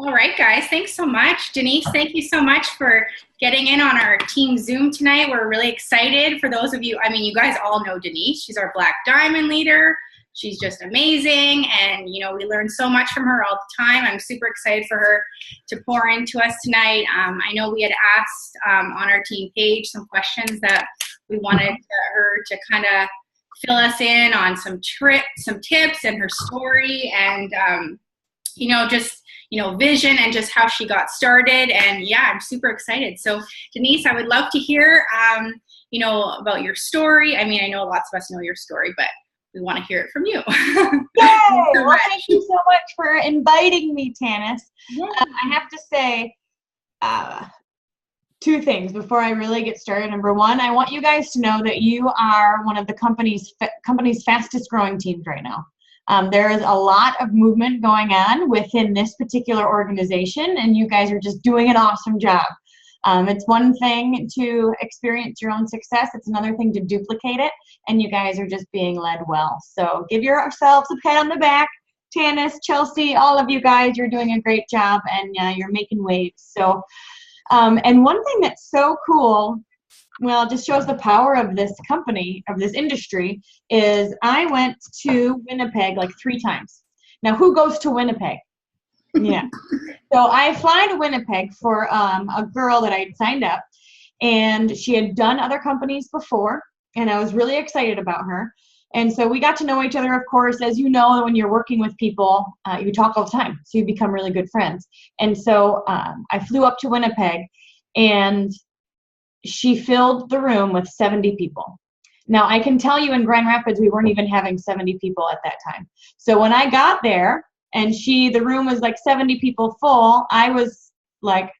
All right, guys. Thanks so much. Denise, thank you so much for getting in on our team Zoom tonight. We're really excited. For those of you, I mean, you guys all know Denise. She's our Black Diamond leader. She's just amazing. And, you know, we learn so much from her all the time. I'm super excited for her to pour into us tonight. I know we had asked on our team page some questions that we wanted her to kind of fill us in on some tips and her story and, just vision and just how she got started. And yeah, I'm super excited. So Denise, I would love to hear, about your story. I mean, I know lots of us know your story, but we want to hear it from you. Yay! Well, thank you so much for inviting me, Tanis. Yeah. I have to say two things before I really get started. Number one, I want you guys to know that you are one of the company's fastest growing teams right now. There is a lot of movement going on within this particular organization, and you guys are just doing an awesome job. It's one thing to experience your own success. It's another thing to duplicate it, and you guys are just being led well. So give yourselves a pat on the back. Tanis, Chelsea, all of you guys, you're doing a great job, and you're making waves. So, and one thing that's so cool, well, it just shows the power of this company, of this industry, is I went to Winnipeg like 3 times. Now, who goes to Winnipeg? Yeah. So I fly to Winnipeg for a girl that I had signed up, and she had done other companies before, and I was really excited about her. And so we got to know each other, of course. As you know, when you're working with people, you talk all the time, so you become really good friends. And so I flew up to Winnipeg, and she filled the room with 70 people. Now, I can tell you in Grand Rapids, we weren't even having 70 people at that time. So when I got there and the room was like 70 people full, I was like,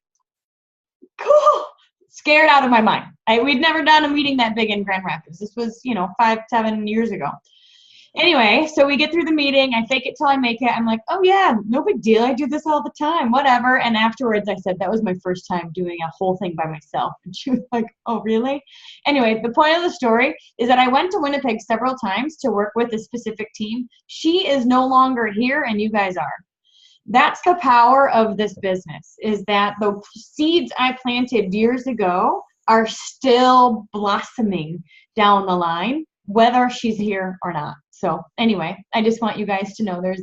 cool, scared out of my mind. We'd never done a meeting that big in Grand Rapids. This was, 5-7 years ago. Anyway, so we get through the meeting. I fake it till I make it. I'm like, oh yeah, no big deal. I do this all the time, whatever. And afterwards I said, that was my first time doing a whole thing by myself. And she was like, oh really? Anyway, the point of the story is that I went to Winnipeg several times to work with a specific team. She is no longer here, and you guys are. That's the power of this business, is that the seeds I planted years ago are still blossoming down the line, whether she's here or not. So anyway, I just want you guys to know there's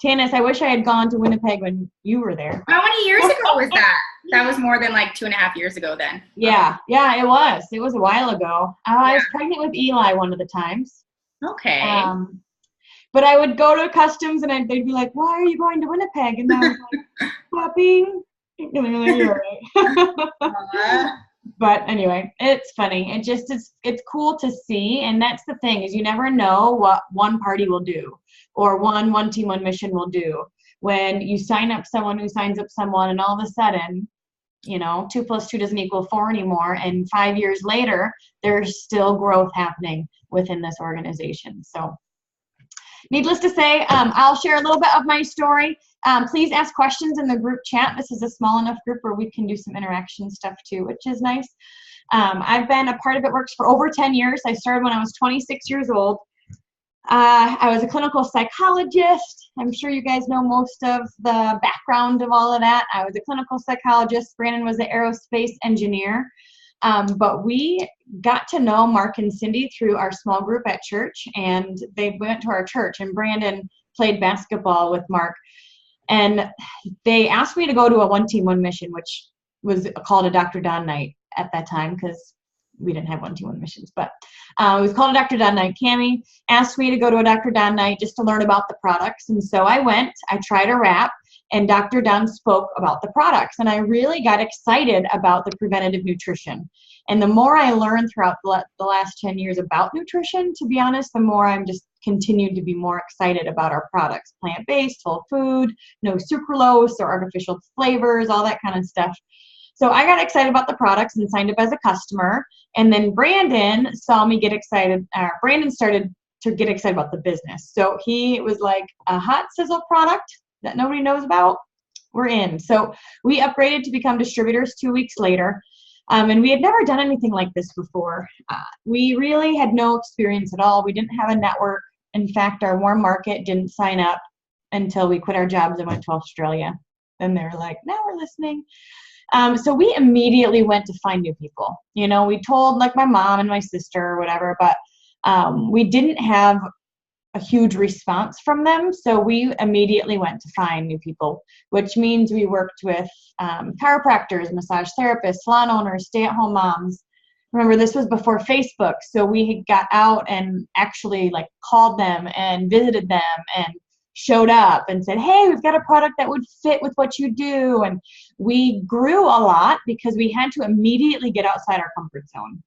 Tanis, I wish I had gone to Winnipeg when you were there. How many years ago was that? That was more than like 2.5 years ago then. Yeah, it was. It was a while ago. I was pregnant with Eli one of the times. Okay. But I would go to customs and they'd be like, why are you going to Winnipeg? And I was like, shopping. And they're like, you're right. But anyway, it's funny. It's cool to see. And that's the thing, is you never know what one party will do, or one team, one mission will do. When you sign up someone who signs up someone, and all of a sudden, 2 + 2 doesn't equal 4 anymore. And 5 years later, there's still growth happening within this organization. So needless to say, I'll share a little bit of my story. Please ask questions in the group chat. This is a small enough group where we can do some interaction stuff too, which is nice. I've been a part of It Works for over 10 years. I started when I was 26 years old. I was a clinical psychologist. I'm sure you guys know most of the background of all of that. I was a clinical psychologist. Brandon was an aerospace engineer. But we got to know Mark and Cindy through our small group at church, and they went to our church, and Brandon played basketball with Mark. And they asked me to go to a 1 team, 1 mission, which was called a Dr. Don night at that time, because we didn't have 1 team, 1 missions, but it was called a Dr. Don night. Cammie asked me to go to a Dr. Don night just to learn about the products. And so I went, I tried a wrap, and Dr. Don spoke about the products. And I really got excited about the preventative nutrition. And the more I learned throughout the last 10 years about nutrition, to be honest, the more I'm just continued to be more excited about our products. Plant-based, whole food, no sucralose or artificial flavors, all that kind of stuff. So I got excited about the products and signed up as a customer. And then Brandon saw me get excited. Brandon started to get excited about the business. So he was like, a hot sizzle product that nobody knows about, we're in. So we upgraded to become distributors 2 weeks later. And we had never done anything like this before. We really had no experience at all. We didn't have a network. In fact, our warm market didn't sign up until we quit our jobs and went to Australia. And they're like, now we're listening. So we immediately went to find new people. We told like my mom and my sister or whatever, but we didn't have a huge response from them. So we immediately went to find new people, which means we worked with chiropractors, massage therapists, salon owners, stay-at-home moms. Remember, this was before Facebook. So we got out and actually like called them and visited them and showed up and said, hey, we've got a product that would fit with what you do. And we grew a lot because we had to immediately get outside our comfort zone.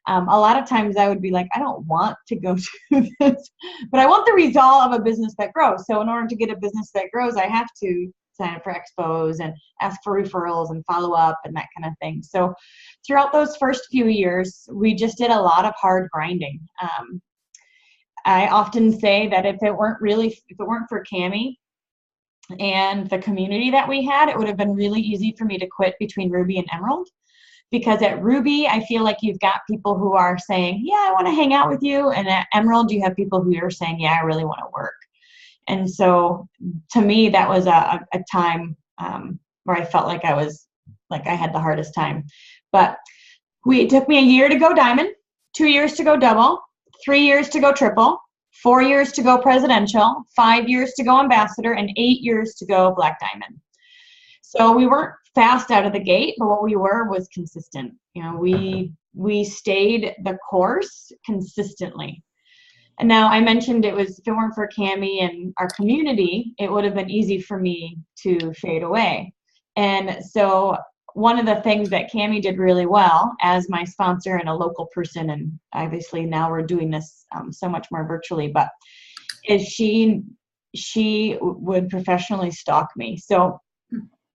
A lot of times I would be like, I don't want to go to this, but I want the result of a business that grows. So in order to get a business that grows, I have to sign up for expos and ask for referrals and follow up and that kind of thing. So throughout those first few years, we just did a lot of hard grinding. I often say that if it weren't for Cammie and the community that we had, it would have been really easy for me to quit between Ruby and Emerald. Because at Ruby, I feel like you've got people who are saying, yeah, I want to hang out with you. And at Emerald, you have people who are saying, yeah, I really want to work. And so to me, that was a time where I felt like I had the hardest time. But it took me a year to go diamond, 2 years to go double, 3 years to go triple, 4 years to go presidential, 5 years to go ambassador, and 8 years to go black diamond. So we weren't fast out of the gate, but what we were was consistent. We stayed the course consistently. And now I mentioned if it weren't for Cammie and our community, it would have been easy for me to fade away. And so one of the things that Cammie did really well as my sponsor and a local person, and obviously now we're doing this so much more virtually, but is she would professionally stalk me. So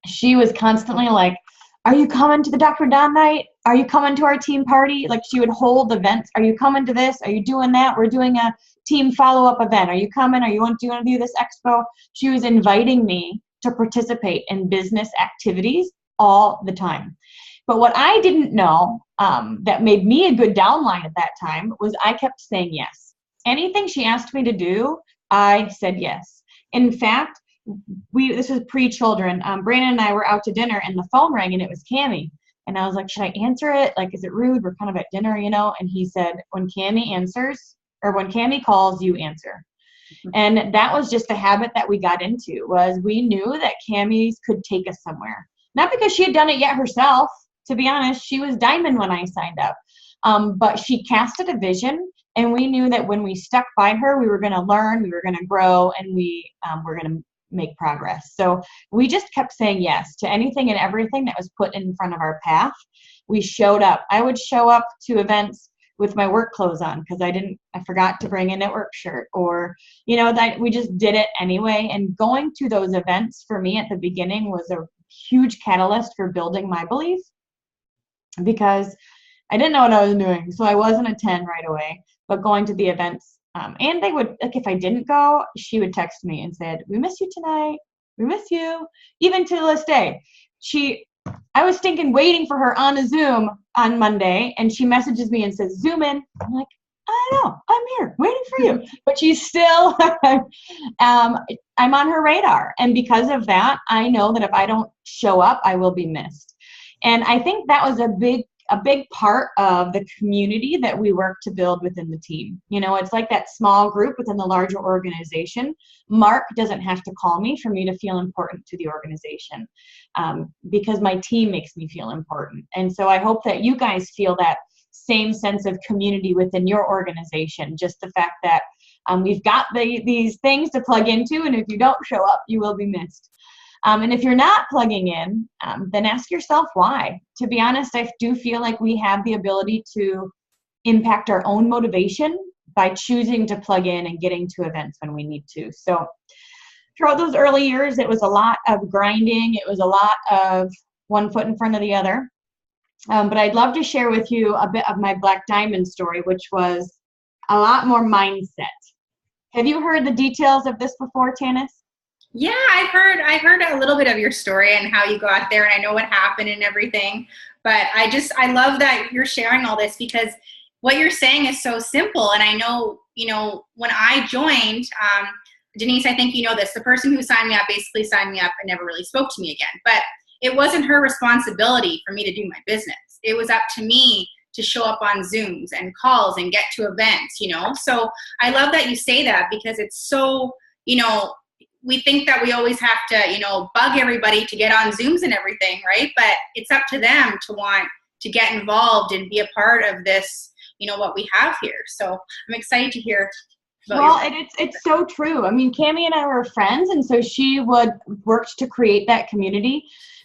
she was constantly like, are you coming to the Dr. Don night? Are you coming to our team party? Like she would hold events. Are you coming to this? Are you doing that? We're doing a team follow-up event. Are you coming? Do you want to do this expo? She was inviting me to participate in business activities all the time. But what I didn't know that made me a good downline at that time was I kept saying yes. Anything she asked me to do, I said yes. In fact, this was pre-children. Brandon and I were out to dinner and the phone rang and it was Cammie. And I was like, should I answer it? Like, is it rude? We're kind of at dinner, And he said, when Cammie calls, you answer. And that was just a habit that we got into, was we knew that Cammie's could take us somewhere. Not because she had done it yet herself. To be honest, she was diamond when I signed up. But she casted a vision, and we knew that when we stuck by her, we were going to learn, we were going to grow, and we were going to make progress. So we just kept saying yes to anything and everything that was put in front of our path. We showed up. I would show up to events with my work clothes on because I forgot to bring a network shirt, or that we just did it anyway. And going to those events for me at the beginning was a huge catalyst for building my belief, because I didn't know what I was doing. So I wasn't a 10 right away, but going to the events, and they would, like, if I didn't go, she would text me and said, we miss you tonight. We miss you. Even to this day, I was waiting for her on a Zoom on Monday, and she messages me and says, Zoom in. I'm like, I know, I'm here waiting for you. But she's still, I'm on her radar. And because of that, I know that if I don't show up, I will be missed. And I think that was a big part of the community that we work to build within the team. It's like that small group within the larger organization. Mark doesn't have to call me for me to feel important to the organization, because my team makes me feel important. And so I hope that you guys feel that same sense of community within your organization. Just the fact that we've got these things to plug into, and if you don't show up, you will be missed. And if you're not plugging in, then ask yourself why. To be honest, I do feel like we have the ability to impact our own motivation by choosing to plug in and getting to events when we need to. So throughout those early years, it was a lot of grinding. It was a lot of one foot in front of the other. But I'd love to share with you a bit of my Black Diamond story, which was a lot more mindset. Have you heard the details of this before, Tanis? Yeah, I heard a little bit of your story and how you got there, and I know what happened and everything. But I love that you're sharing all this, because what you're saying is so simple. And I know, when I joined, Denise, I think you know this, the person who signed me up basically signed me up and never really spoke to me again. But it wasn't her responsibility for me to do my business. It was up to me to show up on Zooms and calls and get to events, you know? So I love that you say that, because it's so, you know, we think that we always have to, you know, bug everybody to get on Zooms and everything, right? But it's up to them to want to get involved and be a part of this, you know, what we have here. So I'm excited to hear about well, and it's so true. I mean, Cammie and I were friends, and so she would work to create that community.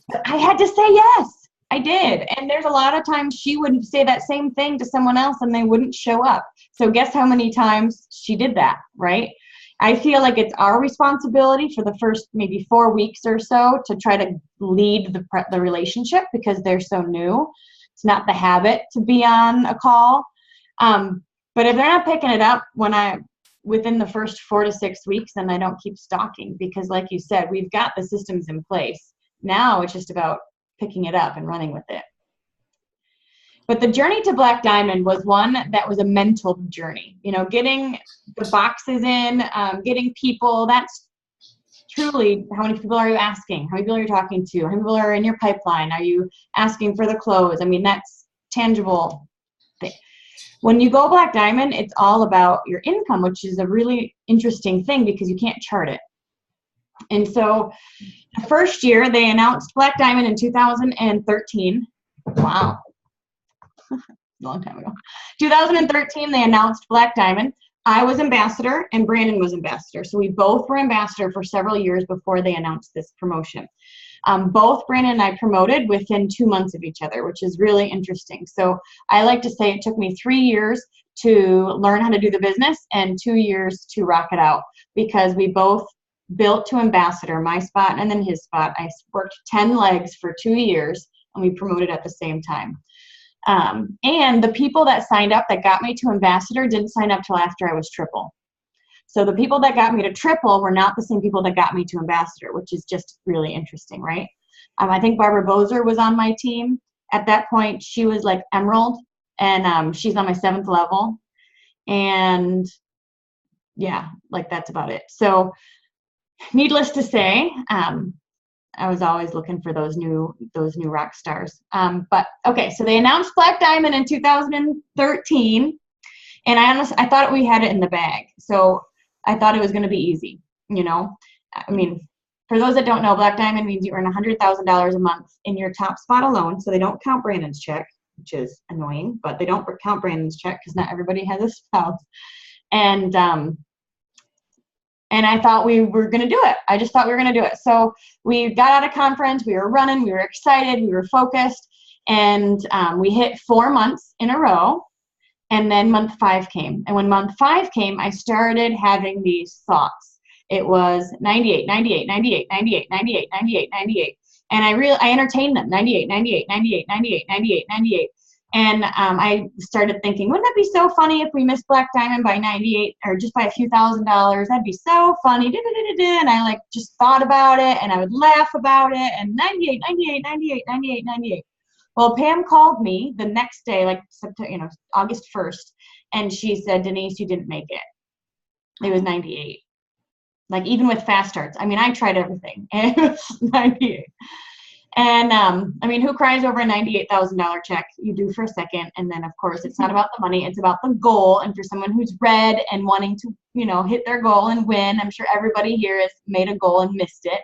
But I had to say yes. I did. And there's a lot of times she would say that same thing to someone else and they wouldn't show up. So guess how many times she did that, right? I feel like it's our responsibility for the first maybe 4 weeks or so to try to lead the relationship, because they're so new. It's not the habit to be on a call. But if they're not picking it up within the first 4 to 6 weeks, then I don't keep stalking, because like you said, we've got the systems in place. Now it's just about picking it up and running with it. But the journey to Black Diamond was one that was a mental journey. You know, getting the boxes in, getting people, that's truly, how many people are you asking? How many people are you talking to? How many people are in your pipeline? Are you asking for the close? I mean, that's tangible thing. When you go Black Diamond, it's all about your income, which is a really interesting thing because you can't chart it. And so the first year they announced Black Diamond in 2013. Wow. A long time ago. 2013, they announced Black Diamond. I was ambassador and Brandon was ambassador. So we both were ambassador for several years before they announced this promotion. Both Brandon and I promoted within 2 months of each other, which is really interesting. So I like to say it took me 3 years to learn how to do the business and 2 years to rock it out, because we both built to ambassador, my spot and then his spot. I worked 10 legs for 2 years and we promoted at the same time. And the people that signed up that got me to ambassador didn't sign up till after I was triple. So the people that got me to triple were not the same people that got me to ambassador, which is just really interesting, right? I think Barbara Bozer was on my team. At that point, she was like emerald, and she's on my 7th level. And yeah, like that's about it. So needless to say, I was always looking for those new rock stars. But okay, so they announced Black Diamond in 2013, and I thought we had it in the bag. So I thought it was going to be easy, you know. I mean, for those that don't know, Black Diamond means you earn $100,000 a month in your top spot alone. So they don't count Brandon's check, which is annoying, but they don't count Brandon's check because not everybody has a spouse. And I thought we were going to do it. I just thought we were going to do it. So we got out of conference. We were running. We were excited. We were focused. And we hit 4 months in a row. And then month 5 came. And when month 5 came, I started having these thoughts. It was 98, 98, 98, 98, 98, 98, 98. And I entertained them. 98, 98, 98, 98, 98, 98. And I started thinking, wouldn't it be so funny if we missed Black Diamond by 98 or just by a few $1,000s? That'd be so funny. And I like just thought about it and I would laugh about it. And 98, 98, 98, 98, 98. Well, Pam called me the next day, like September, August 1st, and she said, Denise, you didn't make it. It was 98. Like even with fast starts. I mean, I tried everything and it was 98. And I mean, who cries over a $98,000 check? You do for a second. And then of course it's not about the money, it's about the goal. And for someone who's red and wanting to, hit their goal and win, I'm sure everybody here has made a goal and missed it.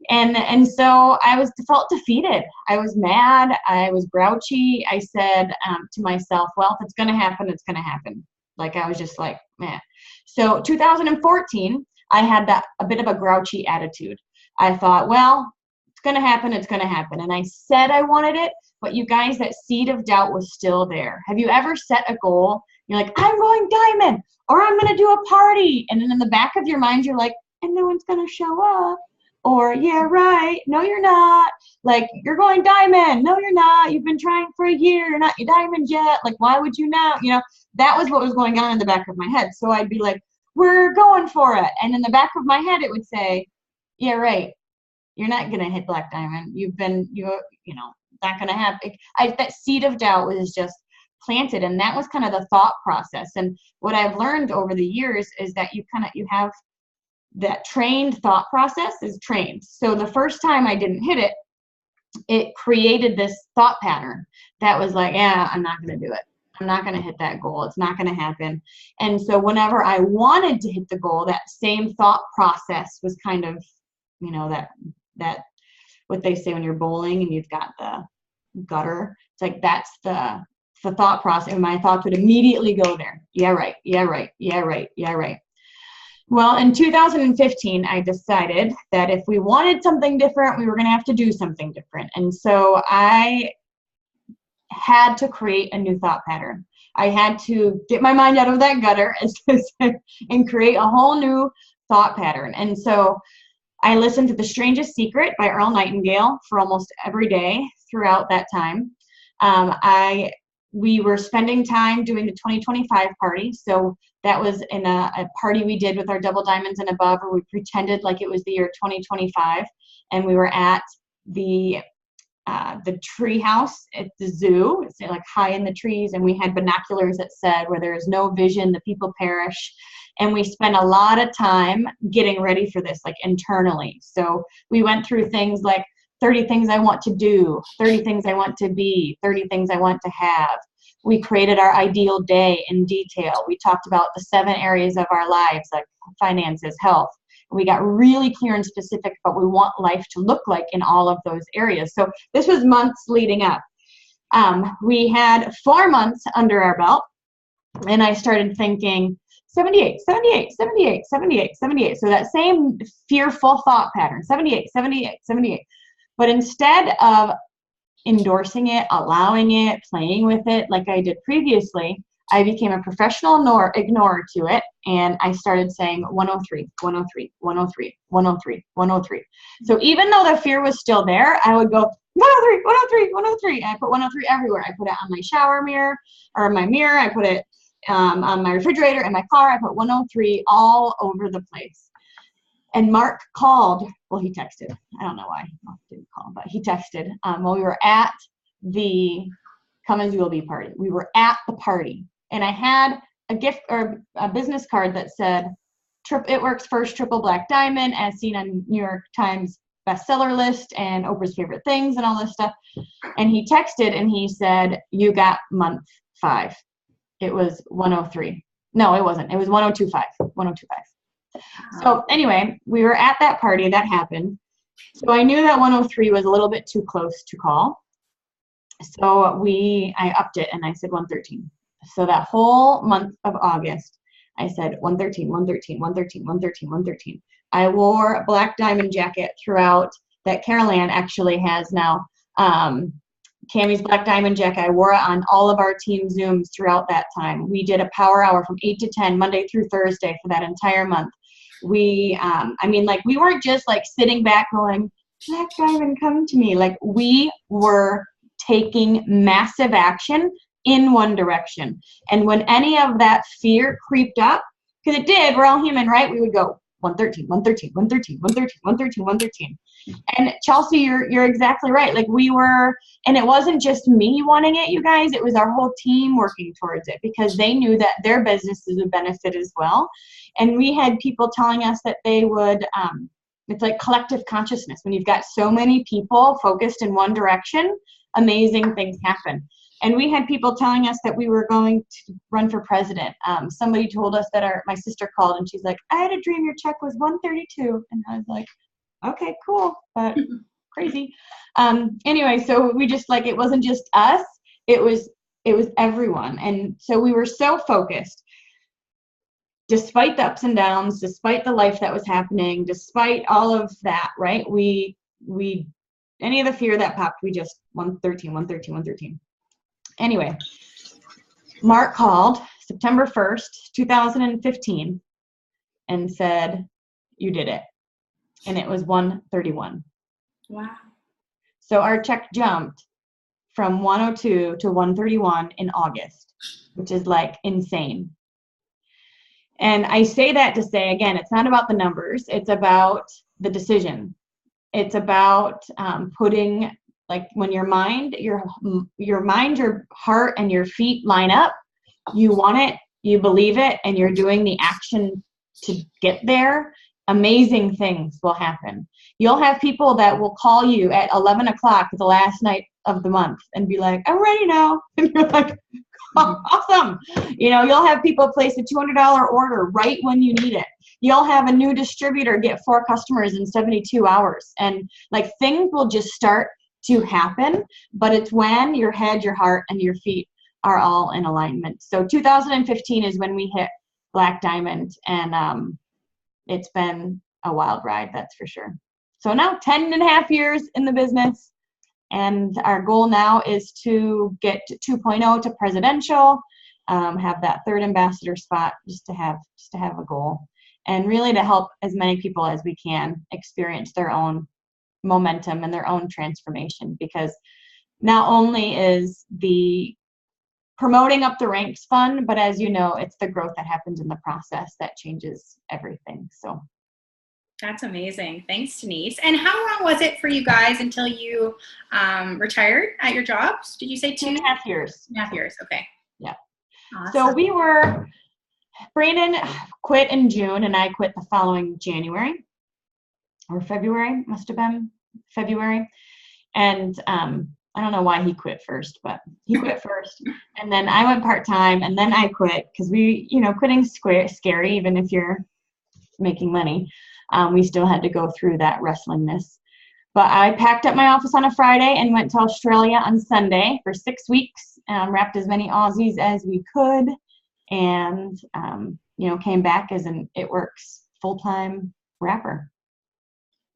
And so I felt defeated. I was mad. I was grouchy. I said to myself, well, if it's going to happen, it's going to happen. Like I was just like, man. So 2014, I had a bit of a grouchy attitude. I thought, well, it's going to happen. It's going to happen. And I said I wanted it, but you guys, that seed of doubt was still there. Have you ever set a goal? You're like, I'm going diamond, or I'm going to do a party. And then in the back of your mind, you're like, and no one's going to show up. Or, yeah, right. No, you're not. Like, you're going diamond. No, you're not. You've been trying for a year. You're not diamond yet. Like, why would you now? That was what was going on in the back of my head. So I'd be like, we're going for it. And in the back of my head, it would say, yeah, right. You're not going to hit Black Diamond. You're not going to happen. That seed of doubt was just planted. And that was kind of the thought process. And what I've learned over the years is that you have that trained thought process is trained. So the first time I didn't hit it, it created this thought pattern that was like, yeah, I'm not going to do it. I'm not going to hit that goal. It's not going to happen. And so whenever I wanted to hit the goal, that same thought process was kind of, you know, that what they say when you're bowling and you've got the gutter. It's like that's the thought process. And my thoughts would immediately go there. Yeah, right. Yeah, right. Yeah, right. Yeah, right. Well, in 2015, I decided that if we wanted something different, we were going to have to do something different. And so I had to create a new thought pattern. I had to get my mind out of that gutter and create a whole new thought pattern. And so I listened to The Strangest Secret by Earl Nightingale for almost every day throughout that time. We were spending time doing the 2025 party. So that was in a party we did with our double diamonds and above, where we pretended like it was the year 2025. And we were at the tree house at the zoo. It's like high in the trees. And we had binoculars that said, where there is no vision, the people perish. And we spent a lot of time getting ready for this, like internally. So we went through things like 30 things I want to do, 30 things I want to be, 30 things I want to have. We created our ideal day in detail. We talked about the 7 areas of our lives, like finances, health. We got really clear and specific about what we want life to look like in all of those areas. So this was months leading up. We had 4 months under our belt, and I started thinking, 78, 78, 78, 78, 78. So that same fearful thought pattern, 78, 78, 78. But instead of endorsing it, allowing it, playing with it like I did previously, I became a professional ignorer to it, and I started saying 103, 103, 103, 103, 103. So even though the fear was still there, I would go 103, 103, 103. And I put 103 everywhere. I put it on my shower mirror or my mirror. I put it on my refrigerator, in my car. I put 103 all over the place. And Mark called, well, he texted. I don't know why Mark didn't call, but he texted while we were at the Come As You Will Be party. We were at the party, and I had a gift or a business card that said, It Works First Triple Black Diamond, as seen on New York Times bestseller list and Oprah's favorite things and all this stuff. And he texted and he said, you got month 5. It was 103. No, it wasn't. It was 1025. 1025. So anyway, we were at that party. That happened. So I knew that 103 was a little bit too close to call. So I upped it and I said 113. So that whole month of August, I said 113, 113, 113, 113, 113. I wore a black diamond jacket throughout that Carol Ann actually has now. Cammie's black diamond jacket. I wore it on all of our team Zooms throughout that time. We did a power hour from 8 to 10, Monday through Thursday for that entire month. We weren't just like sitting back going, black diamond, come to me. Like we were taking massive action in one direction. And when any of that fear creeped up, because it did, we're all human, right? We would go 113, 113, 113, 113, 113, 113. And Chelsea, you're exactly right. Like we were, and it wasn't just me wanting it, you guys, it was our whole team working towards it because they knew that their businesses would benefit as well. And we had people telling us that they would, it's like collective consciousness. When you've got so many people focused in one direction, amazing things happen. And we had people telling us that we were going to run for president. Somebody told us that my sister called and she's like, I had a dream your check was 132. And I was like, okay, cool, but crazy. Anyway, so we just like, it wasn't just us, it was everyone. And so we were so focused, despite the ups and downs, despite the life that was happening, despite all of that, right? We any of the fear that popped, we just 113, 113, 113. Anyway, Mark called September 1st, 2015 and said, you did it. And it was 131. Wow. So our check jumped from 102 to 131 in August, which is like insane. And I say that to say, again, it's not about the numbers. It's about the decision. It's about putting, like when your mind, your heart, and your feet line up, you want it, you believe it, and you're doing the action to get there. amazing things will happen. You'll have people that will call you at 11 o'clock the last night of the month and be like, I'm ready now. And you're like, awesome. You'll have people place a $200 order right when you need it. You'll have a new distributor get 4 customers in 72 hours. And like things will just start to happen, but it's when your head, your heart, and your feet are all in alignment. So 2015 is when we hit Black Diamond, and it's been a wild ride, that's for sure. So now 10 and a half years in the business, and our goal now is to get to 2.0 to presidential, have that 3rd ambassador spot, just to have a goal, and really to help as many people as we can experience their own momentum and their own transformation, because not only is the promoting up the ranks fun, but as you know, it's the growth that happens in the process that changes everything. So that's amazing. Thanks, Denise. And how long was it for you guys until you retired at your jobs? Did you say 2.5 years? 2.5 years. Okay. Yeah. Awesome. So Brandon quit in June, and I quit the following January or February, must have been February. And I don't know why he quit first, but he quit first. And then I went part-time, and then I quit because quitting's scary, even if you're making money. We still had to go through that wrestlingness. But I packed up my office on a Friday and went to Australia on Sunday for 6 weeks, wrapped as many Aussies as we could, and came back as an It Works full-time rapper.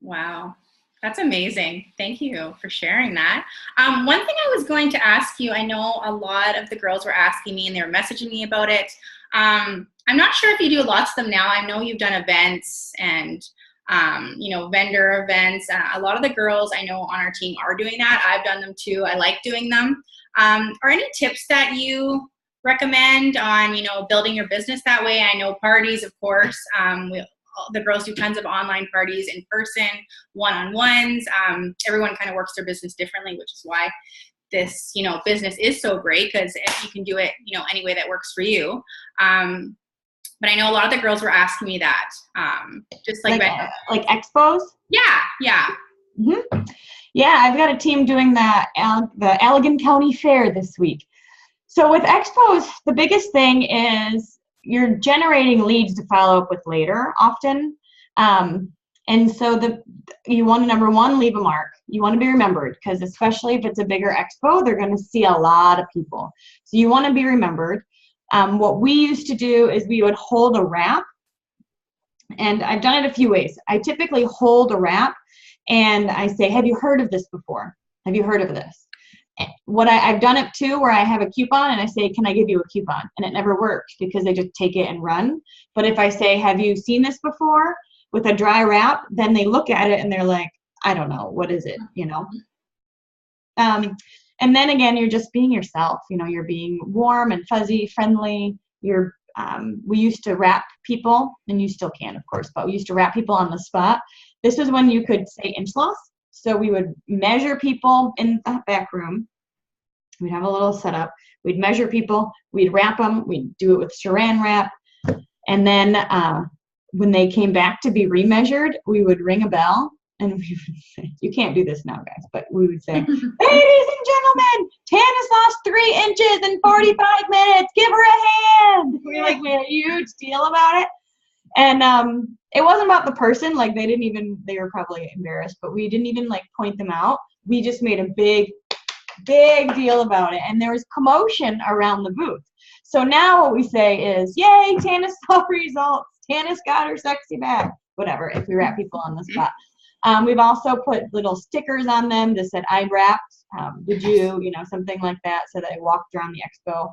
Wow. That's amazing. Thank you for sharing that. One thing I was going to ask you, I know a lot of the girls were asking me and they were messaging me about it. I'm not sure if you do lots of them now. I know you've done events and, vendor events. A lot of the girls I know on our team are doing that. I've done them too. I like doing them. Are any tips that you recommend on, building your business that way? I know parties, of course. The girls do tons of online parties, in person, one-on-ones. Everyone kind of works their business differently, which is why this, business is so great, because you can do it, any way that works for you. But I know a lot of the girls were asking me that, just like expos. Yeah. Mm-hmm. Yeah, I've got a team doing the Allegan County Fair this week. So with expos, the biggest thing is you're generating leads to follow up with later often. And so you want to, number one, leave a mark. You want to be remembered, because especially if it's a bigger expo, they're going to see a lot of people. So you want to be remembered. What we used to do is we would hold a wrap, and I've done it a few ways. I typically hold a wrap and I say, have you heard of this before? Have you heard of this? I've done it too, where I have a coupon and I say, can I give you a coupon? And it never works because they just take it and run. But if I say, have you seen this before, with a dry wrap, then they look at it and they're like, I don't know, what is it, And then again, you're just being yourself, you're being warm and fuzzy, friendly. We used to wrap people, and you still can, of course, but we used to wrap people on the spot. This is when you could say inch loss. So we would measure people in the back room. We'd have a little setup. We'd measure people. We'd wrap them. We'd do it with saran wrap. And then when they came back to be remeasured, we would ring a bell. And we would say, you can't do this now, guys, but we would say, ladies and gentlemen, Tannis lost 3 inches in 45 minutes. Give her a hand. We made a huge deal about it. And it wasn't about the person. They were probably embarrassed, but we didn't even point them out. We just made a big deal about it. And there was commotion around the booth. So now what we say is, yay, Tannis saw results. Tannis got her sexy bag. Whatever, if we wrap people on the spot. We've also put little stickers on them that said, I wrapped, did you, something like that, so that I walked around the expo.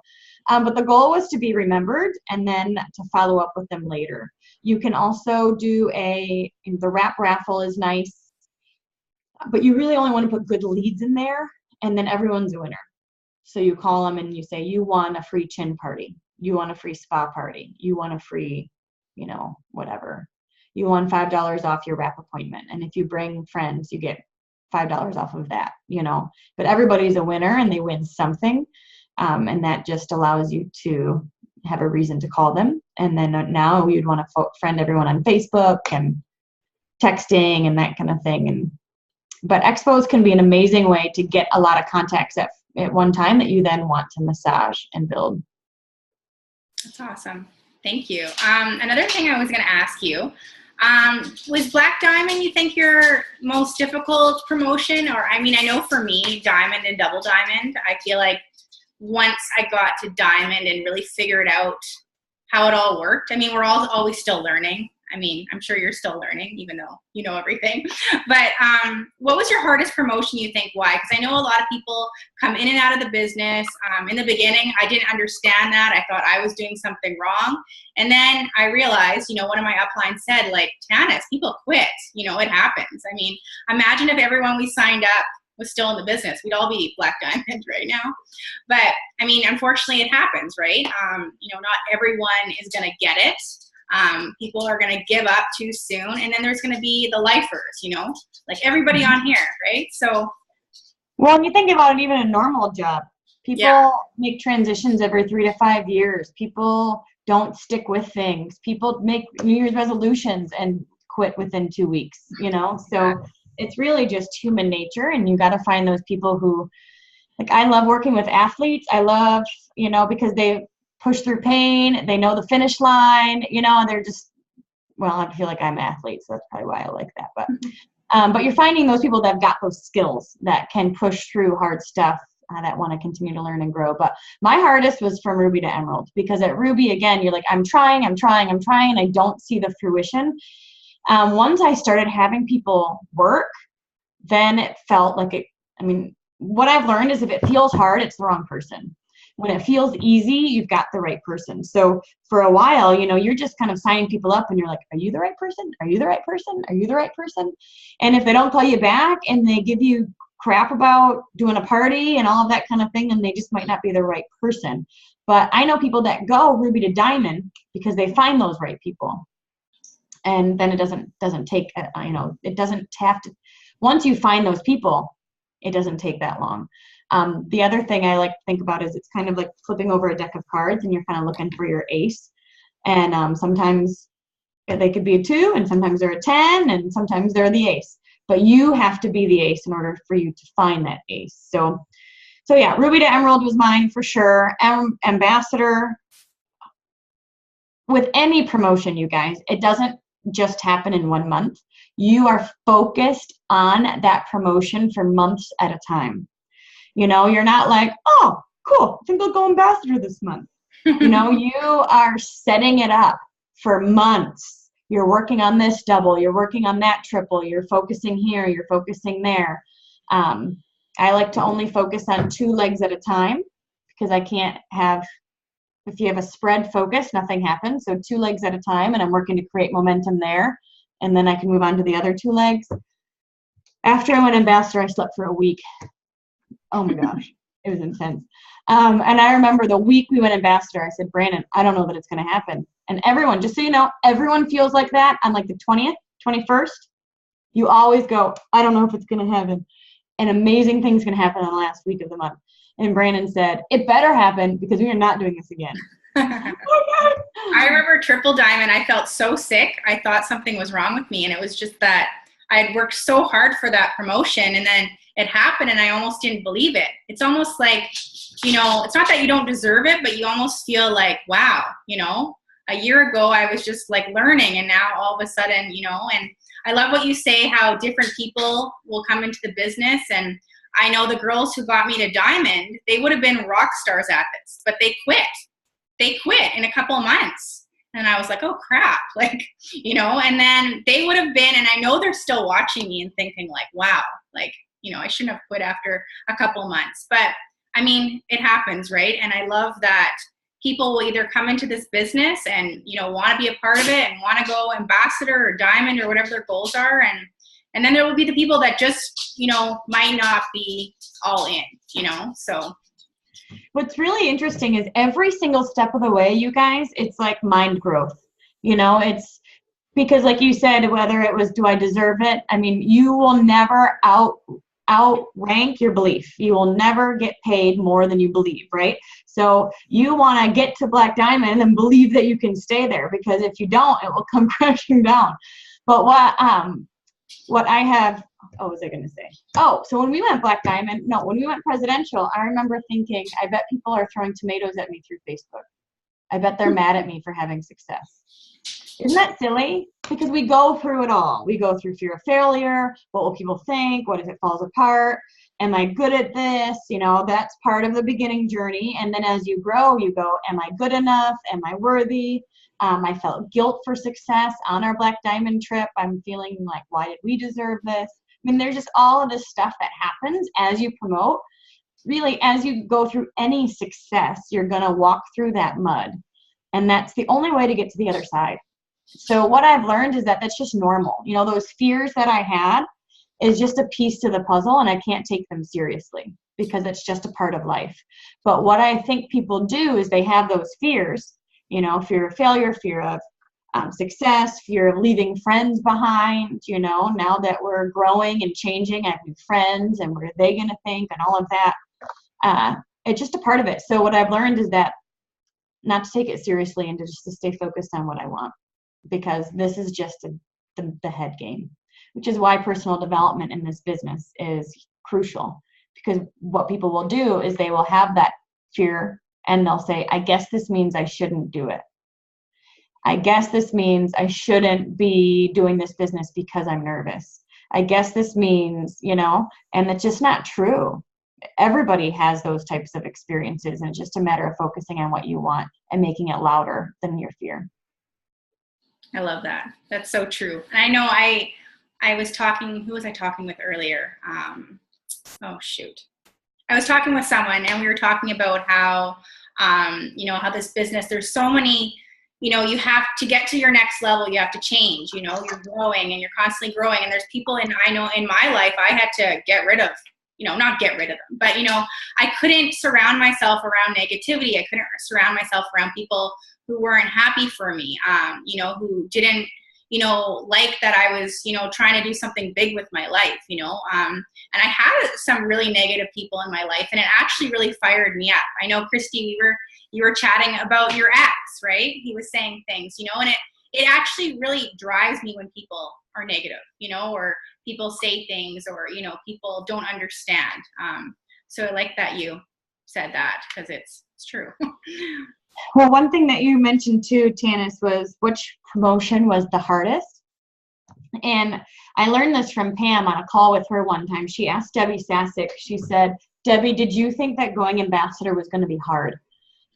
But the goal was to be remembered and then to follow up with them later. You can also do the wrap raffle is nice, but you really only want to put good leads in there, and then everyone's a winner. So you call them and you say, you won a free chin party. You won a free spa party. You won a free, whatever. You won $5 off your wrap appointment. And if you bring friends, you get $5 off of that, But everybody's a winner and they win something. And that just allows you to have a reason to call them. And then now you'd want to friend everyone on Facebook and texting and that kind of thing. But expos can be an amazing way to get a lot of contacts at one time that you then want to massage and build. That's awesome. Thank you. Another thing I was going to ask you, was Black Diamond, you think, your most difficult promotion? Or, I mean, I know for me, Diamond and Double Diamond, I feel like once I got to Diamond and really figured out how it all worked, I mean, we're all always still learning. I mean, I'm sure you're still learning, even though you know everything. But what was your hardest promotion, you think? Why? Because I know a lot of people come in and out of the business. In the beginning, I didn't understand that. I thought I was doing something wrong. And then I realized, you know, one of my uplines said, like, Tanis, people quit. You know, it happens. I mean, imagine if everyone we signed up was still in the business. We'd all be Black Diamond right now. But, I mean, unfortunately, it happens, right? You know, not everyone is going to get it. People are going to give up too soon, and then there's going to be the lifers, you know, like everybody on here, right? So, well, when you think about it, even a normal job, people make transitions every 3 to 5 years. People don't stick with things. People make New Year's resolutions and quit within 2 weeks, you know? So it's really just human nature, and you got to find those people who, like, I love working with athletes. I love, you know, because they push through pain, they know the finish line, you know, and they're just, well, I feel like I'm an athlete, so that's probably why I like that. But you're finding those people that have got those skills that can push through hard stuff, that want to continue to learn and grow. But my hardest was from Ruby to Emerald, because at Ruby, again, you're like, I'm trying, and I don't see the fruition. Once I started having people work, then it felt like it, I mean, what I've learned is if it feels hard, it's the wrong person. When it feels easy, you've got the right person. So for a while, you know, you're just kind of signing people up and you're like, are you the right person? Are you the right person? Are you the right person? And if they don't call you back and they give you crap about doing a party and all of that kind of thing, then they just might not be the right person. But I know people that go Ruby to Diamond because they find those right people. And then it doesn't take, you know, it doesn't have to, once you find those people, it doesn't take that long. The other thing I like to think about is it's kind of like flipping over a deck of cards and you're kind of looking for your ace. And sometimes they could be a 2, and sometimes they're a 10, and sometimes they're the ace. But you have to be the ace in order for you to find that ace. So yeah, Ruby to Emerald was mine for sure. Ambassador, with any promotion, you guys, it doesn't just happen in 1 month. You are focused on that promotion for months at a time. You know, you're not like, oh, cool, I think I'll go ambassador this month. You know, you are setting it up for months. You're working on this double, you're working on that triple, you're focusing here, you're focusing there. I like to only focus on 2 legs at a time, because I can't have, if you have a spread focus, nothing happens. So 2 legs at a time, and I'm working to create momentum there, and then I can move on to the other 2 legs. After I went ambassador, I slept for a week. Oh my gosh, it was intense. And I remember the week we went ambassador, I said, Brandon, I don't know that it's going to happen. And everyone, just so you know, everyone feels like that on like the 20th, 21st. You always go, I don't know if it's going to happen. And amazing things can happen in the last week of the month. And Brandon said, it better happen, because we are not doing this again. I remember Triple Diamond. I felt so sick. I thought something was wrong with me. And it was just that I had worked so hard for that promotion, and then it happened and I almost didn't believe it. It's almost like, you know, it's not that you don't deserve it, but you almost feel like, wow, you know, a year ago I was just like learning, and now all of a sudden, you know. And I love what you say, how different people will come into the business. And I know the girls who got me to Diamond, they would have been rock stars at this, but they quit. They quit in a couple of months. And I was like, oh crap, like, you know, and then they would have been, and I know they're still watching me and thinking like, wow, like, you know, I shouldn't have quit after a couple months. But I mean, it happens, right? And I love that people will either come into this business and, you know, want to be a part of it and want to go ambassador or diamond or whatever their goals are. And then there will be the people that just, you know, might not be all in, you know, so. What's really interesting is every single step of the way, you guys, it's like mind growth. You know, it's because like you said, whether it was, do I deserve it? I mean, you will never outrank your belief. You will never get paid more than you believe, right? So you want to get to Black Diamond and believe that you can stay there, because if you don't, it will come crashing down. But what I have, what was I going to say? Oh, so when we went when we went presidential, I remember thinking, I bet people are throwing tomatoes at me through Facebook. I bet they're mad at me for having success. Isn't that silly? Because we go through it all. We go through fear of failure. What will people think? What if it falls apart? Am I good at this? That's part of the beginning journey. And then as you grow, you go, am I good enough? Am I worthy? I felt guilt for success on our Black Diamond trip. I'm feeling like, why did we deserve this? I mean, there's just all of this stuff that happens as you promote. Really, as you go through any success, you're going to walk through that mud. And that's the only way to get to the other side. So what I've learned is that that's just normal. Those fears that I had is just a piece to the puzzle, and I can't take them seriously because it's just a part of life. But what I think people do is they have those fears, fear of failure, fear of success, fear of leaving friends behind. Now that we're growing and changing, I have new friends, and what are they going to think and all of that. It's just a part of it. So what I've learned is that not to take it seriously and to just to stay focused on what I want, because this is just the head game, which is why personal development in this business is crucial. Because what people will do is they will have that fear and they'll say, I guess this means I shouldn't do it. I guess this means I shouldn't be doing this business because I'm nervous. I guess this means, and it's just not true. Everybody has those types of experiences, and it's just a matter of focusing on what you want and making it louder than your fear. I love that. That's so true. And I know I was talking, who was I talking with earlier? I was talking with someone, and we were talking about how, how this business, there's so many, you have to get to your next level, you have to change, you're growing and you're constantly growing. And there's people I know in my life, I had to get rid of, not get rid of them, but, I couldn't surround myself around negativity. I couldn't surround myself around people who weren't happy for me, who didn't, like that I was, trying to do something big with my life, and I had some really negative people in my life, and it actually really fired me up. I know, Christy, you were chatting about your ex, right? He was saying things, and it actually really drives me when people are negative, or people say things, or, people don't understand. So I like that you said that, because it's true. Well, one thing that you mentioned too, Tanis, was which promotion was the hardest. And I learned this from Pam on a call with her one time. She asked Debbie Sasick, she said, Debbie, did you think that going ambassador was going to be hard?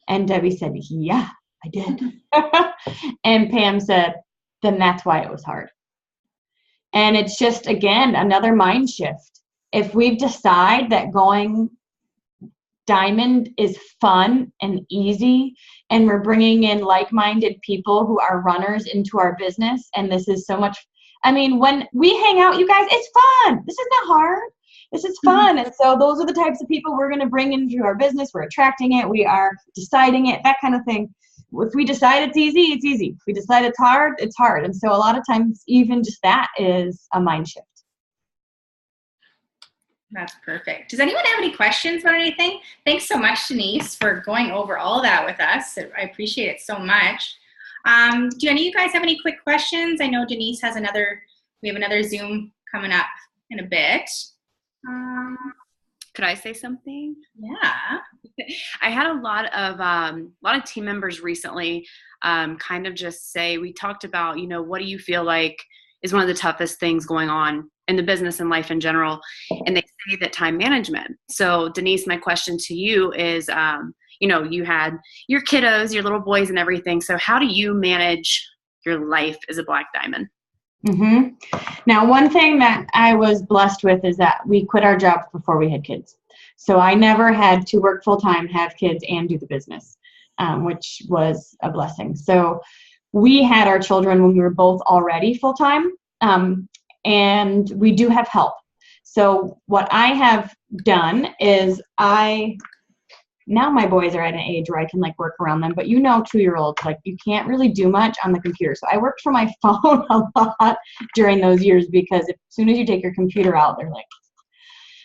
And Debbie said, yeah, I did. And Pam said, then that's why it was hard. And it's just, again, another mind shift. If we decide that going Diamond is fun and easy, and we're bringing in like-minded people who are runners into our business, and this is so much, when we hang out, you guys, it's fun. This is not hard. This is fun. And so those are the types of people we're going to bring into our business. We're attracting it. We are deciding it, that kind of thing. If we decide it's easy, it's easy. If we decide it's hard, it's hard. And so a lot of times, even just that is a mind shift. That's perfect. Does anyone have any questions about anything? Thanks so much, Denise, for going over all that with us. I appreciate it so much. Do any of you guys have any quick questions? I know Denise has we have another Zoom coming up in a bit. Could I say something? Yeah. I had a lot of team members recently kind of just say, we talked about, what do you feel like is one of the toughest things going on in the business and life in general? And they say that time management. So Denise, my question to you is, you had your kiddos, your little boys and everything. So how do you manage your life as a Black Diamond? Mm-hmm. Now, one thing that I was blessed with is that we quit our jobs before we had kids. So I never had to work full-time, have kids, and do the business, which was a blessing. So we had our children when we were both already full-time, and we do have help. So what I have done is now my boys are at an age where I can work around them, but 2-year-olds, you can't really do much on the computer. So I worked from my phone a lot during those years, because as soon as you take your computer out, they're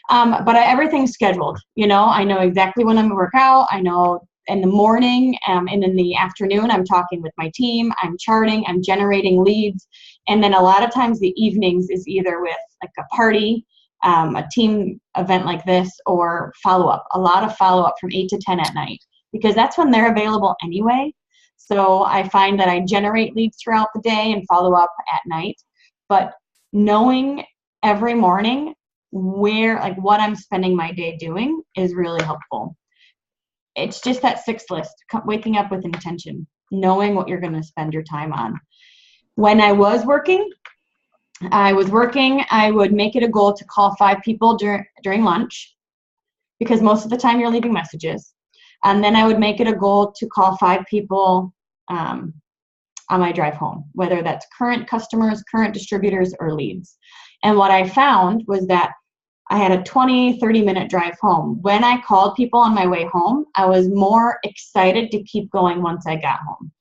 but everything's scheduled. I know exactly when I'm going to work out. I know in the morning, and in the afternoon, I'm talking with my team, I'm charting, I'm generating leads. And then a lot of times the evenings is either with like a party, a team event like this, or follow-up, a lot of follow-up from 8 to 10 at night, because that's when they're available anyway. So I find that I generate leads throughout the day and follow up at night. But knowing every morning what I'm spending my day doing is really helpful. It's just that 6 list, waking up with intention, knowing what you're going to spend your time on. When I was working, I would make it a goal to call 5 people during lunch, because most of the time you're leaving messages. And then I would make it a goal to call 5 people on my drive home, whether that's current customers, current distributors, or leads. And what I found was that I had a 20, 30-minute drive home. When I called people on my way home, I was more excited to keep going once I got home.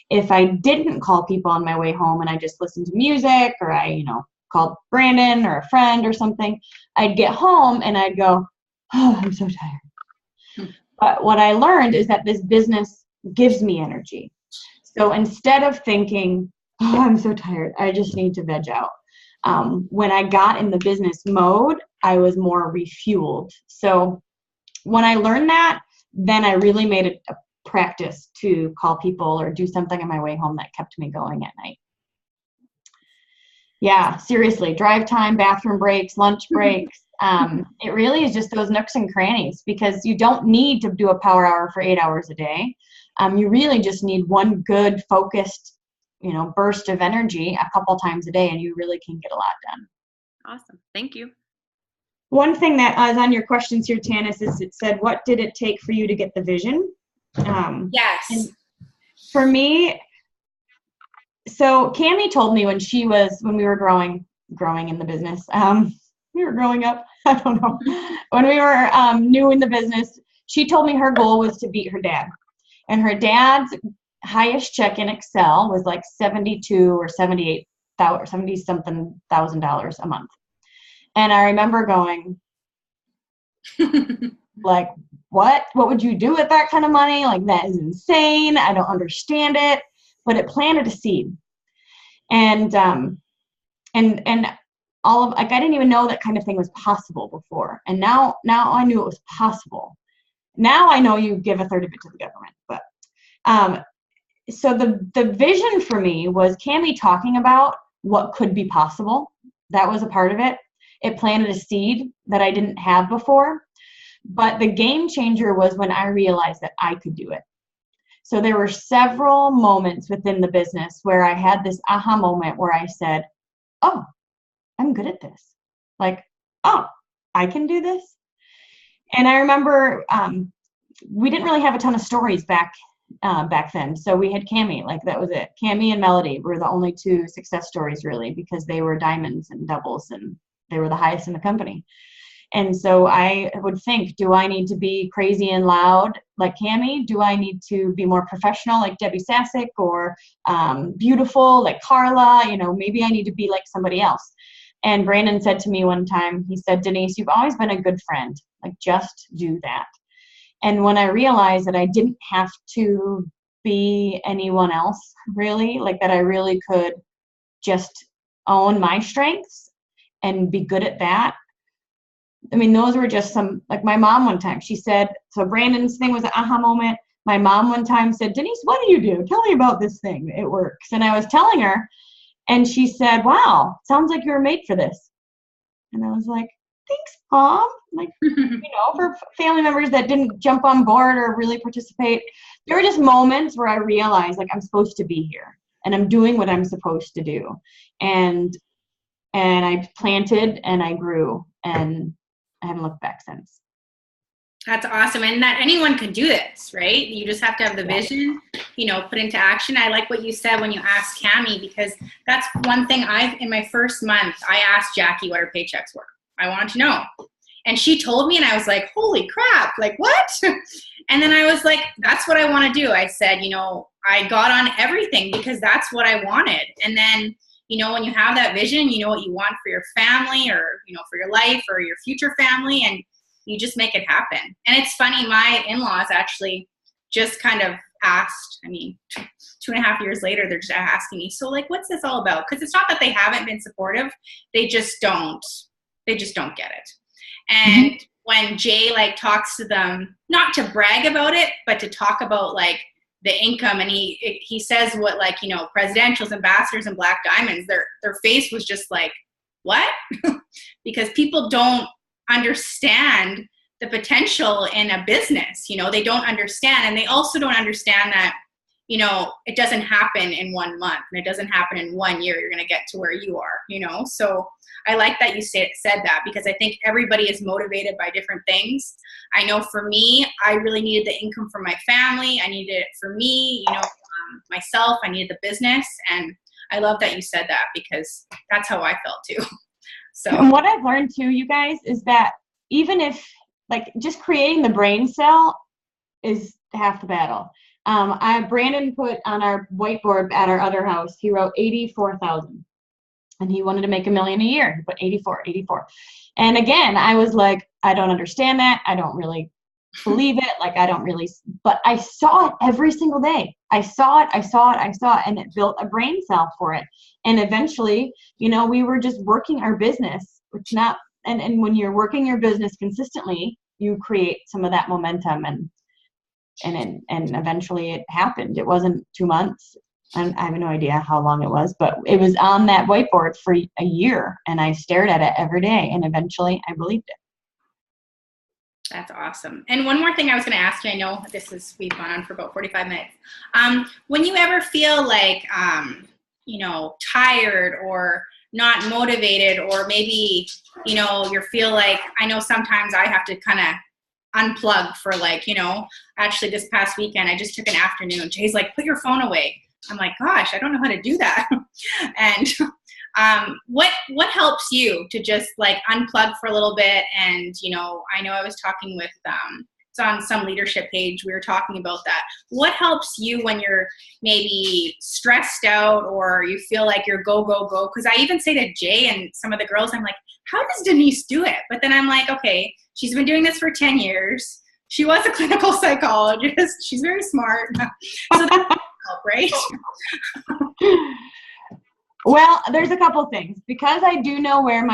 If I didn't call people on my way home and I just listened to music, or I, called Brandon or a friend or something, I'd get home and I'd go, oh, I'm so tired. But what I learned is that this business gives me energy. So instead of thinking, oh, I'm so tired, I just need to veg out. When I got in the business mode, I was more refueled. So when I learned that, then I really made it a practice to call people or do something on my way home that kept me going at night. Yeah, seriously, drive time, bathroom breaks, lunch breaks. It really is just those nooks and crannies, because you don't need to do a power hour for 8 hours a day. You really just need one good focused, burst of energy a couple times a day, and you really can get a lot done. Awesome. Thank you. One thing that is on your questions here, Tanis, is it said, what did it take for you to get the vision? Yes. And for me, so Cammie told me when we were growing in the business, we were growing up, I don't know, when we were new in the business, she told me her goal was to beat her dad. And her dad's highest check in Excel was like $72,000 or $78,000, 70-something thousand dollars a month. And I remember going, like, what would you do with that kind of money? Like, that is insane. I don't understand it. But it planted a seed. And all of, like, I didn't even know that kind of thing was possible before. And now I knew it was possible. Now I know you give a third of it to the government. But so the vision for me was Cammie talking about what could be possible. That was a part of it. It planted a seed that I didn't have before. But the game changer was when I realized that I could do it. So there were several moments within the business where I had this aha moment where I said, oh, I'm good at this. Like, oh, I can do this. And I remember we didn't really have a ton of stories back then. So we had Cammie, like that was it. Cammie and Melody were the only 2 success stories really, because they were diamonds and doubles and they were the highest in the company. And so I would think, do I need to be crazy and loud like Cammie? Do I need to be more professional like Debbie Sasick, or beautiful like Carla? Maybe I need to be like somebody else. And Brandon said to me one time, he said, Denise, you've always been a good friend. Like, just do that. And when I realized that I didn't have to be anyone else, really, like that I really could just own my strengths and be good at that. I mean, those were just some, like my mom one time, she said, so Brandon's thing was an aha moment. My mom one time said, Denise, what do you do? Tell me about this thing. It works. And I was telling her, and she said, wow, sounds like you were made for this. And I was like, thanks, Mom. Like, for family members that didn't jump on board or really participate, there were just moments where I realized, like, I'm supposed to be here and I'm doing what I'm supposed to do. And I planted and I grew, and I haven't looked back since. That's awesome. And that anyone can do this, right? You just have to have the vision, put into action. I like what you said when you asked Cammie, because that's one thing in my first month, I asked Jackie what her paychecks were. I wanted to know. And she told me, and I was like, holy crap, like what? And then I was like, that's what I want to do. I said, I got on everything because that's what I wanted. And then, when you have that vision, you know what you want for your family, or, for your life or your future family, and you just make it happen. And it's funny, my in-laws actually just kind of asked, I mean, 2.5 years later, they're just asking me, so like, what's this all about? Because it's not that they haven't been supportive. They just don't get it. And when Jay like talks to them, not to brag about it, but to talk about like the income, and he says what, like, you know, presidentials, ambassadors, and black diamonds, their face was just like, what? Because people don't understand the potential in a business. You know, they don't understand, and they also don't understand that, you know, it doesn't happen in 1 month, and it doesn't happen in 1 year. You're going to get to where you are, you know? So I like that you said that, because I think everybody is motivated by different things. I know for me, I really needed the income for my family. I needed it for me, you know, myself. I needed the business. And I love that you said that, because that's how I felt too. So, and what I've learned too, you guys, is that even if, like, just creating the brain cell is half the battle. Brandon put on our whiteboard at our other house, he wrote 84,000, and he wanted to make $1 million a year. He put 84. And again, I was like, I don't understand that. I don't really believe it. Like, I don't really, but I saw it every single day. I saw it, and it built a brain cell for it. And eventually, you know, we were just working our business, which not, and when you're working your business consistently, you create some of that momentum, and eventually it happened. It wasn't 2 months. I have no idea how long it was, but it was on that whiteboard for a year, and I stared at it every day, and eventually I believed it. That's awesome. And one more thing I was going to ask you, I know we've gone on for about 45 minutes. When you ever feel like, you know, tired or not motivated, or maybe, you know, you feel like, I know sometimes I have to kind of unplug for, like, you know, actually this past weekend, I just took an afternoon. Jay's like, put your phone away. I'm like, gosh, I don't know how to do that. And what helps you to just like unplug for a little bit? And, you know I was talking with, it's on some leadership page, we were talking about that. What helps you when you're maybe stressed out, or you feel like you're go? Because I even say to Jay and some of the girls, I'm like, how does Denise do it? But then I'm like, okay, she's been doing this for 10 years. She was a clinical psychologist. She's very smart. So that help, right? Well, there's a couple things, because I do know where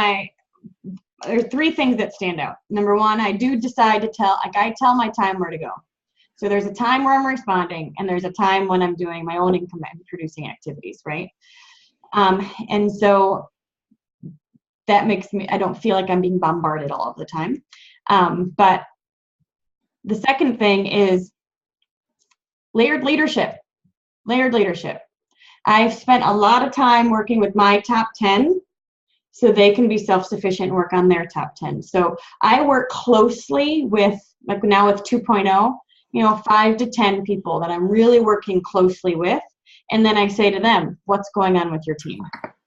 there's 3 things that stand out. Number 1, I do decide to I tell my time where to go. So there's a time where I'm responding, and there's a time when I'm doing my own income producing activities, right? And so that makes me, I don't feel like I'm being bombarded all of the time. But the second thing is layered leadership. I've spent a lot of time working with my top 10 so they can be self-sufficient and work on their top 10. So I work closely with, like now with 2.0, you know, 5 to 10 people that I'm really working closely with. And then I say to them, what's going on with your team?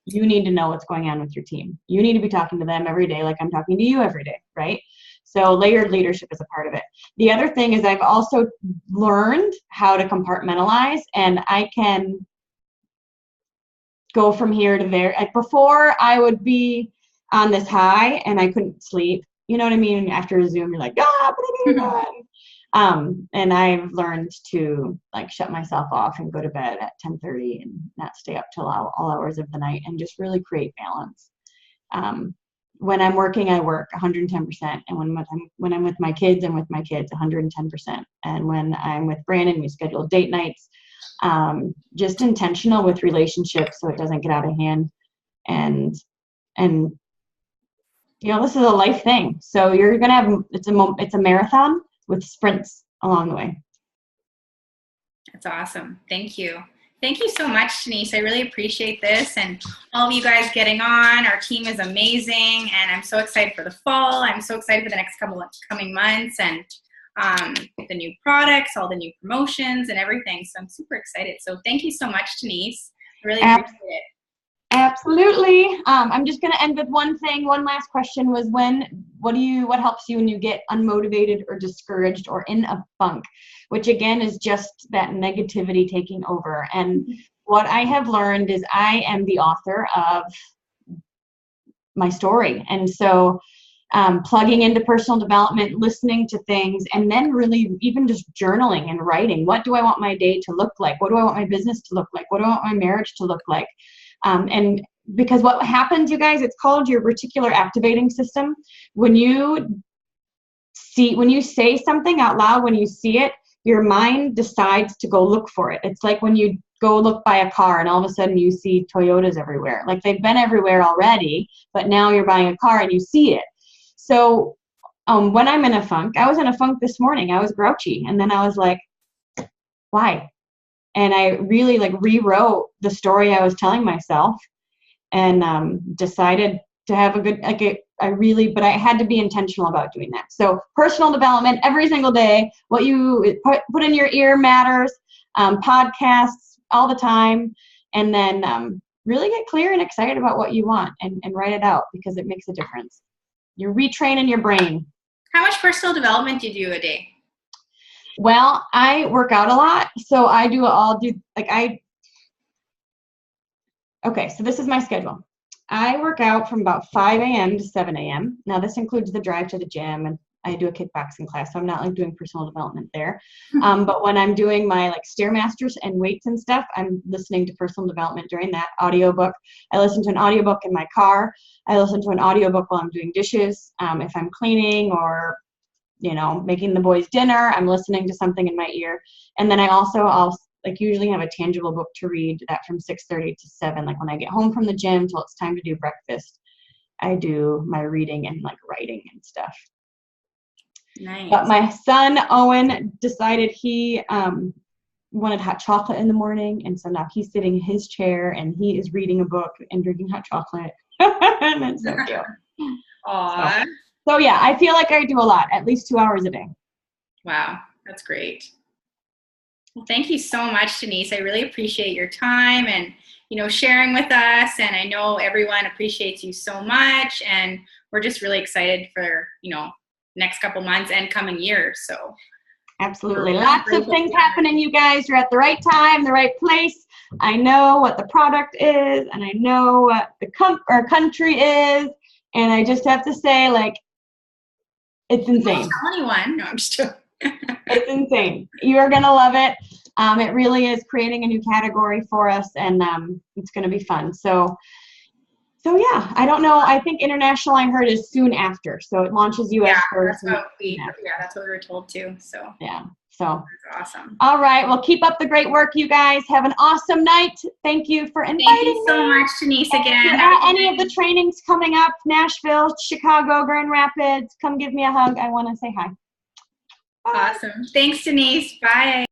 You need to know what's going on with your team. You need to be talking to them every day like I'm talking to you every day, right? So layered leadership is a part of it. The other thing is I've also learned how to compartmentalize, and I can go from here to there. Like before, I would be on this high and I couldn't sleep. You know what I mean? After a Zoom, you're like, and I've learned to like shut myself off and go to bed at 10:30 and not stay up till all hours of the night, and just really create balance. When I'm working, I work 110%. And when I'm with my kids, I'm with my kids 110%. And when I'm with Brandon, we schedule date nights. Just intentional with relationships so it doesn't get out of hand. And you know, this is a life thing. So you're going to have, it's a marathon with sprints along the way. That's awesome. Thank you. Thank you so much, Denise. I really appreciate this, and all of you guys getting on. Our team is amazing, and I'm so excited for the fall. I'm so excited for the next coming months, and the new products, all the new promotions and everything. So I'm super excited. So thank you so much, Denise. I really appreciate it. Absolutely. I'm just going to end with one thing. One last question was what helps you when you get unmotivated or discouraged or in a funk, which again is just that negativity taking over. And what I have learned is I am the author of my story. And so plugging into personal development, listening to things, and then really even just journaling and writing. What do I want my day to look like? What do I want my business to look like? What do I want my marriage to look like? And because what happens, you guys, it's called your reticular activating system. When you say something out loud, when you see it, your mind decides to go look for it. It's like when you go look by a car and all of a sudden you see Toyotas everywhere. Like they've been everywhere already, but now you're buying a car and you see it. So when I'm in a funk, I was in a funk this morning. I was grouchy. And then I was like, why? And I really rewrote the story I was telling myself and decided to have a good, but I had to be intentional about doing that. So personal development every single day, what you put in your ear matters, podcasts all the time, and then really get clear and excited about what you want and write it out because it makes a difference. You're retraining your brain. How much personal development do you do a day? Well, I work out a lot, so okay, so this is my schedule. I work out from about 5 a.m. to 7 a.m. Now, this includes the drive to the gym, and I do a kickboxing class, so I'm not doing personal development there. But when I'm doing my Stairmasters and weights and stuff, I'm listening to personal development during that audiobook. I listen to an audiobook in my car. I listen to an audiobook while I'm doing dishes. If I'm cleaning or making the boys dinner, I'm listening to something in my ear. And then I'll usually have a tangible book to read that from 6:30 to 7. Like when I get home from the gym till it's time to do breakfast, I do my reading and writing and stuff. Nice. But my son, Owen, decided he wanted hot chocolate in the morning. And so now he's sitting in his chair and he is reading a book and drinking hot chocolate. And it's so cute. Aww. So yeah, I feel like I do a lot, at least 2 hours a day. Wow, that's great. Well, thank you so much, Denise. I really appreciate your time and, sharing with us. And I know everyone appreciates you so much. And we're just really excited for, next couple months and coming years. So absolutely. Lots of things happening, you guys. You're at the right time, the right place. I know what the product is and I know what the our country is. And I just have to say, it's insane. Don't tell anyone. No, I'm just joking. It's insane. You are going to love it. It really is creating a new category for us, and it's going to be fun. So yeah, I don't know. I think international, I heard, is soon after. So it launches U.S. first. That's what we were told too. So yeah. So that's awesome. All right. Well, keep up the great work, you guys. Have an awesome night. Thank you for inviting me. Thank you so much, Denise, again. Any of the trainings coming up, Nashville, Chicago, Grand Rapids, come give me a hug. I want to say hi. Bye. Awesome. Thanks, Denise. Bye.